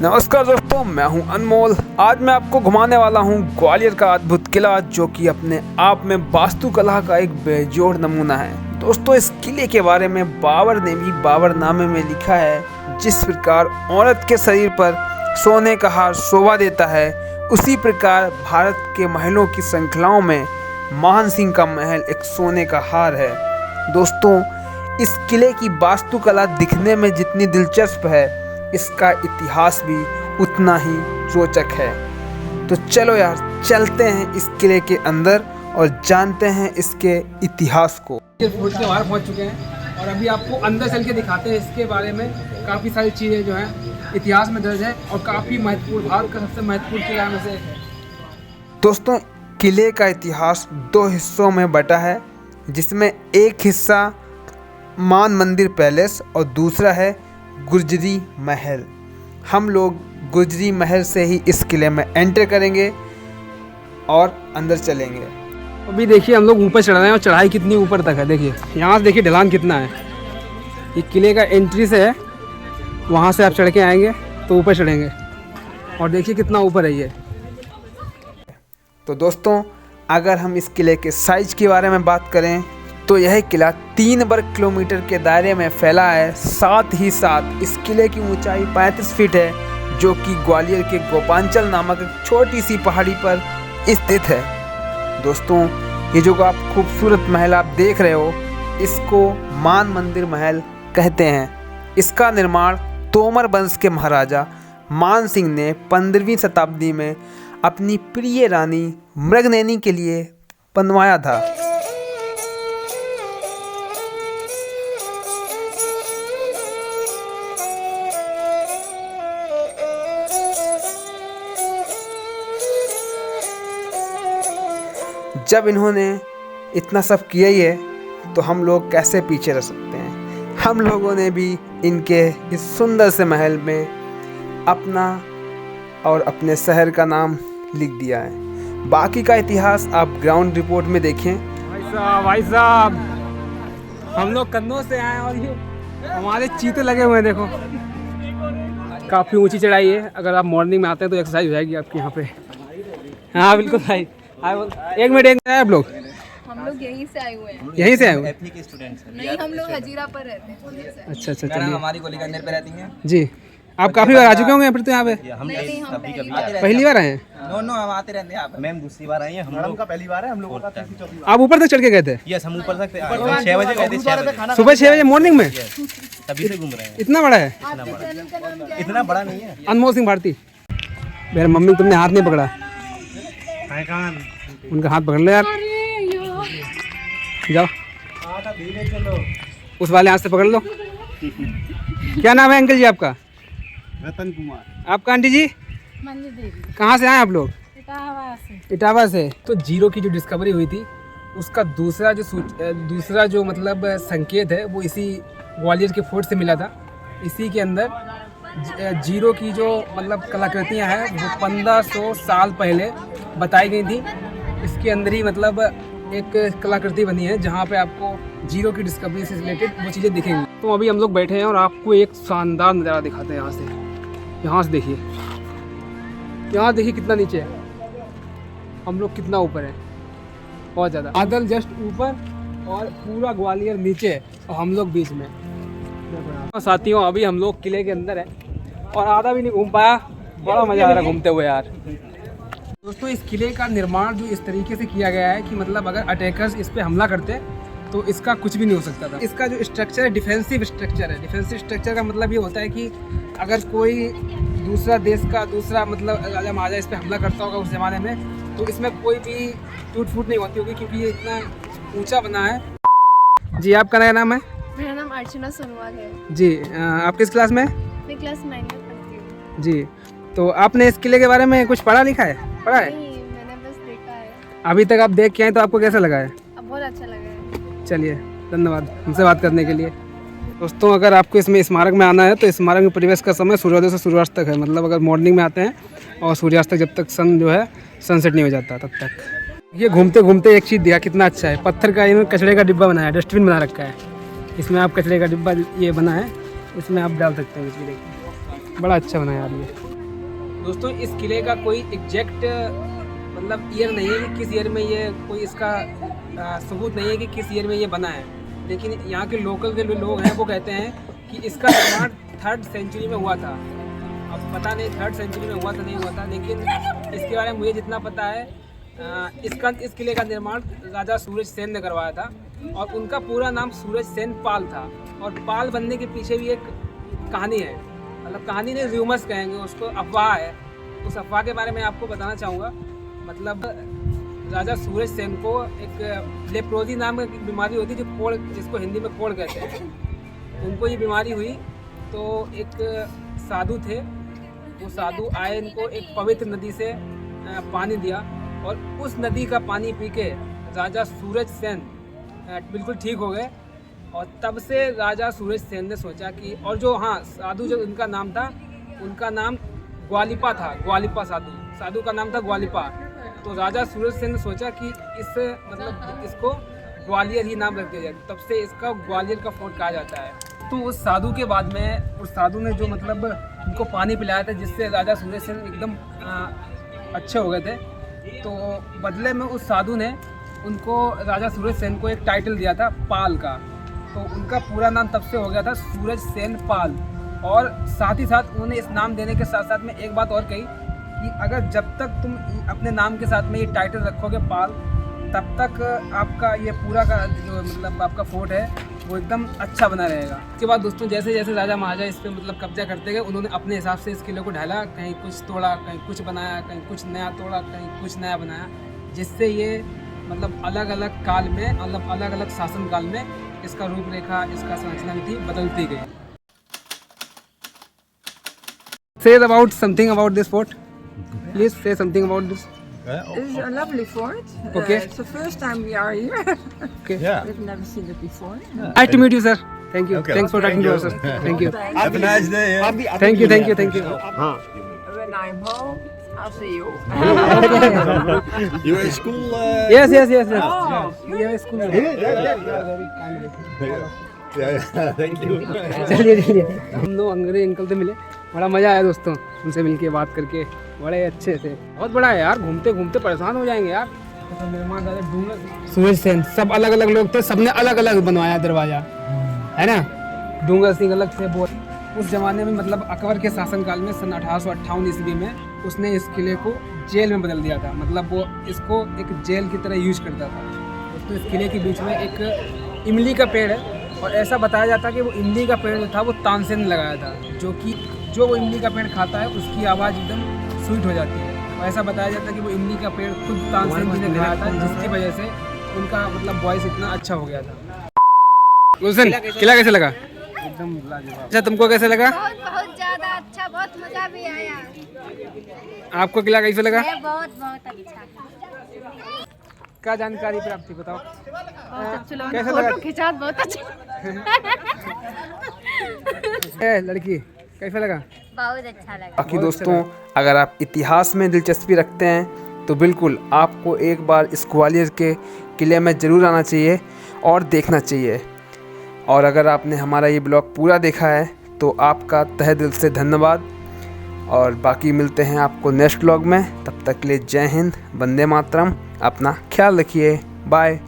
नमस्कार दोस्तों, मैं हूं अनमोल। आज मैं आपको घुमाने वाला हूं ग्वालियर का अद्भुत किला, जो कि अपने आप में वास्तुकला का एक बेजोड़ नमूना है। दोस्तों, इस किले के बारे में बाबर ने भी बाबरनामे में लिखा है, जिस प्रकार औरत के शरीर पर सोने का हार शोभा देता है, उसी प्रकार भारत के महलों की श्रृंखलाओं में मान सिंह का महल एक सोने का हार है। दोस्तों, इस किले की वास्तुकला दिखने में जितनी दिलचस्प है, इसका इतिहास भी उतना ही रोचक है। तो चलो यार, चलते हैं इस किले के अंदर और जानते हैं इसके इतिहास को। फोर्ट के बाहर पहुंच चुके हैं और अभी आपको अंदर चल के दिखाते हैं। इसके बारे में काफ़ी सारी चीज़ें जो हैं इतिहास में दर्ज है और काफ़ी महत्वपूर्ण, भारत का सबसे महत्वपूर्ण किला में से एक है। दोस्तों, किले का इतिहास 2 हिस्सों में बटा है, जिसमें एक हिस्सा मान मंदिर पैलेस और दूसरा है गुर्जरी महल। हम लोग गुर्जरी महल से ही इस किले में एंटर करेंगे और अंदर चलेंगे। अभी देखिए, हम लोग ऊपर चढ़ रहे हैं और चढ़ाई कितनी ऊपर तक है। देखिए यहाँ से, देखिए ढलान कितना है। ये किले का एंट्री से है, वहाँ से आप चढ़ के आएंगे तो ऊपर चढ़ेंगे और देखिए कितना ऊपर है ये। तो दोस्तों, अगर हम इस किले के साइज के बारे में बात करें तो यह किला 3 वर्ग किलोमीटर के दायरे में फैला है। साथ ही साथ इस किले की ऊंचाई 35 फीट है, जो कि ग्वालियर के गोपांचल नामक एक छोटी सी पहाड़ी पर स्थित है। दोस्तों, ये जो आप खूबसूरत महल आप देख रहे हो, इसको मान मंदिर महल कहते हैं। इसका निर्माण तोमर वंश के महाराजा मान सिंह ने 15वीं शताब्दी में अपनी प्रिय रानी मृगनयनी के लिए बनवाया था। जब इन्होंने इतना सब किया ही है, तो हम लोग कैसे पीछे रह सकते हैं। हम लोगों ने भी इनके इस सुंदर से महल में अपना और अपने शहर का नाम लिख दिया है। बाकी का इतिहास आप ग्राउंड रिपोर्ट में देखें। भाई साहब, हम लोग कन्नौज से आए और ये हमारे चीते लगे हुए हैं। देखो, काफ़ी ऊंची चढ़ाई है। अगर आप मॉर्निंग में आते हैं तो एक्सरसाइज हो जाएगी आपकी यहाँ पे। हाँ बिल्कुल भाई। एक मिनट है आप लोग? हम लोग यहीं से आए हुए हैं। यहीं से आए हुए? एथनिक स्टूडेंट्स नहीं, हम लोग हजीरा पर रहते हैं। अच्छा, चलिए। हमारी गोली अंदर पे रहती हैं जी। आप काफ़ी बार आ चुके होंगे फिर तो यहाँ पे? हम पहली बार आए हैं? नो हम आते रहते हैं यहाँ पे। मैम दूसरी बार आई है, हम लोग का पहली बार है। हम लोगों का तीसरी चौथी बार। आप ऊपर तक चढ़ के गए थे? यस, हम ऊपर तक 6 बजे गए थे। 6 बजे सुबह 6 बजे मॉर्निंग में? तभी से घूम रहे हैं। इतना बड़ा है? इतना बड़ा नहीं है। अनमोल सिंह भारती। मेरे मम्मी तुमने हाथ नहीं पकड़ा? उनका हाथ पकड़ लो यार। जाओ, उस वाले हाथ से पकड़ लो। क्या नाम है अंकल जी आपका? रतन कुमार। आपका आंटी जी? मंजू देवी। कहाँ से आए आप लोग? इटावा से। तो जीरो की जो डिस्कवरी हुई थी, उसका दूसरा जो मतलब संकेत है, वो इसी ग्वालियर के फोर्ट से मिला था। इसी के अंदर जीरो की जो मतलब कलाकृतियाँ हैं, वो 1500 साल पहले बताई गई थी। इसके अंदर ही मतलब एक कलाकृति बनी है, जहाँ पे आपको जीरो की डिस्कवरी से रिलेटेड वो चीज़ें दिखेंगी। तो अभी हम लोग बैठे हैं और आपको एक शानदार नज़ारा दिखाते हैं यहाँ से। यहाँ से देखिए, यहाँ देखिए कितना नीचे है, हम लोग कितना ऊपर है, बहुत ज़्यादा। बादल जस्ट ऊपर और पूरा ग्वालियर नीचे है और हम लोग बीच में। साथियों, अभी हम लोग किले के अंदर है और आधा भी नहीं घूम पाया। बड़ा मज़ा आ रहा है घूमते हुए यार। दोस्तों, इस किले का निर्माण जो इस तरीके से किया गया है कि मतलब अगर अटैकर्स इस पर हमला करते तो इसका कुछ भी नहीं हो सकता था। इसका जो स्ट्रक्चर है, डिफेंसिव स्ट्रक्चर है। डिफेंसिव स्ट्रक्चर का मतलब ये होता है कि अगर कोई दूसरा देश का दूसरा मतलब राजा महाराजा इस पर हमला करता होगा उस ज़माने में, तो इसमें कोई भी टूट फूट नहीं होती होगी, क्योंकि ये इतना ऊँचा बना है। जी, आपका नया नाम है? मेरा नाम अर्चना सोनवाल है। जी। आप किस क्लास में? मैं क्लास 9 में पढ़ती हूँ। जी। तो आपने इस किले के बारे में कुछ पढ़ा लिखा है? पढ़ा है? नहीं, मैंने बस देखा है। अभी तक आप देख के आए, तो आपको कैसा लगा है? अब बहुत अच्छा लगा है। चलिए, धन्यवाद हमसे बात करने के लिए। दोस्तों, अगर आपको इसमें स्मारक में आना है तो स्मारक में प्रवेश का समय सूर्योदय से सूर्यास्त तक है। मतलब अगर मॉर्निंग में आते हैं और सूर्यास्त तक, जब तक सन जो है सनसेट नहीं हो जाता तब तक। ये घूमते घूमते एक चीज़ दिया, कितना अच्छा है। पत्थर का इन्होंने कचड़े का डिब्बा बनाया, डस्टबिन बना रखा है। इसमें आप कचरे का डिब्बा ये बना है, इसमें आप डाल सकते हैं। इसमें देखिए, बड़ा अच्छा बनाया यार ये। दोस्तों इस किले का कोई एग्जैक्ट मतलब ईयर नहीं है कि किस ईयर में ये कोई इसका सबूत नहीं है कि किस ईयर में ये बना है, लेकिन यहाँ के लोकल के जो लोग हैं वो कहते हैं कि इसका निर्माण 3rd सेंचुरी में हुआ था। अब पता नहीं 3rd सेंचुरी में हुआ था नहीं हुआ था, लेकिन इसके बारे में मुझे जितना पता है इस किले का निर्माण राजा सूरज सेन ने करवाया था और उनका पूरा नाम सूरज सेन पाल था। और पाल बनने के पीछे भी एक कहानी है, मतलब कहानी नहीं र्यूमर्स कहेंगे उसको, अफवाह है। उस अफवाह के बारे में आपको बताना चाहूँगा। मतलब राजा सूरज सेन को एक लेप्रोजी नाम की बीमारी होती है जो कोड़, जिसको हिंदी में कोड़ कहते हैं। उनको ये बीमारी हुई तो एक साधु थे, वो साधु आए, इनको एक पवित्र नदी से पानी दिया और उस नदी का पानी पी के राजा सूरज सेन बिल्कुल ठीक हो गए। और तब से राजा सूरज सेन ने सोचा कि, और जो हाँ साधु जो उनका नाम था, उनका नाम ग्वालिपा था, ग्वालिपा साधु का नाम था ग्वालिपा। तो राजा सूरज सेन ने सोचा कि इसको ग्वालियर ही नाम रख दिया जाए, तब से इसका ग्वालियर का फोर्ट कहा जाता है। तो उस साधु के बाद में उस साधु ने जो मतलब उनको पानी पिलाया था जिससे राजा सूरज सेन एकदम अच्छे हो गए थे, तो बदले में उस साधु ने उनको राजा सूरज सेन को एक टाइटल दिया था पाल का। तो उनका पूरा नाम तब से हो गया था सूरज सेन पाल। और साथ ही साथ उन्होंने इस नाम देने के साथ साथ में एक बात और कही कि अगर जब तक तुम अपने नाम के साथ में ये टाइटल रखोगे पाल, तब तक आपका ये पूरा का जो मतलब आपका फोर्ट है वो एकदम अच्छा बना रहेगा। उसके बाद दोस्तों जैसे जैसे राजा महाराजा इस पर मतलब कब्जा करते गए, उन्होंने अपने हिसाब से इस किले को ढाला, कहीं कुछ तोड़ा, कहीं कुछ बनाया, कहीं कुछ नया तोड़ा, कहीं कुछ नया बनाया, जिससे ये मतलब अलग अलग काल में, मतलब अलग अलग शासन काल में इसका रूपरेखा, इसका संरचना थी बदलती गई। Say about something about this fort. Please say something about this. It is a lovely fort. Okay. It's the first time we are here. Okay. Yeah. We've never seen it before. Nice to meet you, sir. Thank you. Okay. Thanks for talking to us, sir. Thank you. Have a nice day. Yeah. Thank you. Thank you. Thank you. When I'm home, I'll see you. You were in school? Yes. Oh, ये school Yeah, thank you. चलिए हम लोग अंग्रेज uncle से मिले, बड़ा मज़ा आया दोस्तों उनसे मिलके बात करके, बड़े अच्छे थे। बहुत बड़ा है यार, घूमते घूमते परेशान हो जाएंगे यार। सूरज सेन सब अलग अलग लोग थे, सबने अलग अलग बनवाया दरवाजा, है ना। डूंगर सिंह अलग थे। वो उस जमाने में मतलब अकबर के शासनकाल में सन 1858 ईस्वी में उसने इस किले को जेल में बदल दिया था, मतलब वो इसको एक जेल की तरह यूज करता था। तो इस किले के बीच में एक इमली का पेड़ है और ऐसा बताया जाता है कि वो इमली का पेड़ जो था वो तानसेन ने लगाया था, जो वो इमली का पेड़ खाता है उसकी आवाज़ एकदम स्वीट हो जाती है। और ऐसा बताया जाता है कि वो इमली का पेड़ खुद तानसेन जी ने लगाया था, जिसकी वजह से उनका मतलब वॉइस इतना अच्छा हो गया था। रोशन किला कैसे लगा? एकदम लाजवाब। अच्छा तुमको कैसे लगा? बहुत ज़्यादा अच्छा, बहुत मज़ा भी आया। आपको किला कैसे लगा? बहुत अच्छा। क्या जानकारी प्राप्त थी बताओ? बहुत अच्छा कैसे लगा? फोटो खिंचा बहुत अच्छा। लड़की कैसा लगा? बहुत अच्छा लगा। बाकी दोस्तों अगर आप इतिहास में दिलचस्पी रखते हैं तो बिल्कुल आपको एक बार इस ग्वालियर के किले में ज़रूर आना चाहिए और देखना चाहिए। और अगर आपने हमारा ये ब्लॉग पूरा देखा है तो आपका तहे दिल से धन्यवाद। और बाकी मिलते हैं आपको नेक्स्ट ब्लॉग में, तब तक के लिए जय हिंद, वंदे मातरम, अपना ख्याल रखिए, बाय।